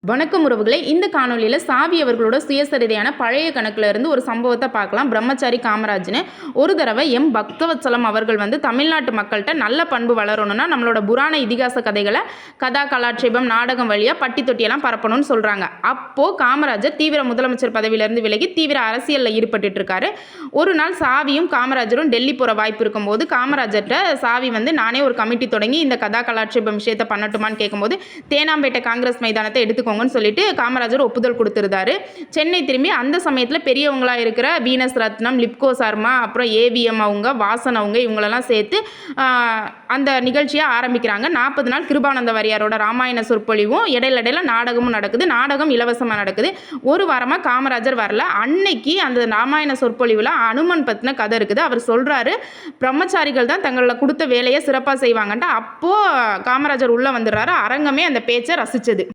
வணக்கம் உறவுகளே, இந்த காணொலியில் சாவி அவர்களோட சுயசரிதையான பழைய கணக்கில் இருந்து ஒரு சம்பவத்தை பார்க்கலாம். பிரம்மச்சாரி காமராஜ்னு ஒரு தடவை எம் பக்தவத்சலம் அவர்கள் தமிழ்நாட்டு மக்கள்கிட்ட நல்ல பண்பு வளரணும்னா நம்மளோட புராண இதிகாச கதைகளை கதா கலாட்சேபம் நாடகம் வழியாக பட்டி தொட்டியெல்லாம் பரப்பணும்னு சொல்கிறாங்க. அப்போது காமராஜர் தீவிர முதலமைச்சர் பதவியிலிருந்து விலகி தீவிர அரசியலில் ஈடுபட்டு இருக்காரு. ஒரு நாள் சாவியும் காமராஜரும் டெல்லி போகிற வாய்ப்பு இருக்கும்போது காமராஜர்கிட்ட சாவி நானே ஒரு கமிட்டி தொடங்கி இந்த கதா கலாட்சேபம் விஷயத்தை பண்ணட்டுமான்னு கேட்கும்போது தேனாம்பேட்டை காங்கிரஸ் மைதானத்தை எடுத்துக்கோங்க சொல்லிட்டு காமராஜர் ஒப்புதல் கொடுத்திருந்தாரு. சென்னை திரும்பி அந்த சமயத்தில் பெரியவங்களா இருக்கிற வீனஸ் ரத்னம், லிப்கோ சர்மா, அப்புறம் ஏவிஎம் அவங்க, வாசன் அவங்க இவங்களெல்லாம் சேர்த்து அந்த நிகழ்ச்சியை ஆரம்பிக்கிறாங்க. 40 நாள் கிருபானந்த வாரியாரோட ராமாயண சொற்பொழிவும் இடையில நாடகமும் நடக்குது. நாடகம் இலவசமாக நடக்குது. ஒரு வாரமாக காமராஜர் வரல. அன்னைக்கு அந்த ராமாயண சொற்பொழிவில் அனுமன் பற்றின கதை இருக்குது. அவர் சொல்கிறாரு, பிரம்மச்சாரிகள் தான் தங்களை கொடுத்த வேலையை சிறப்பாக செய்வாங்கன்ட்டு. அப்போது காமராஜர் உள்ளே வந்துடுறாரு. அரங்கமே அந்த பேச்சை ரசித்தது.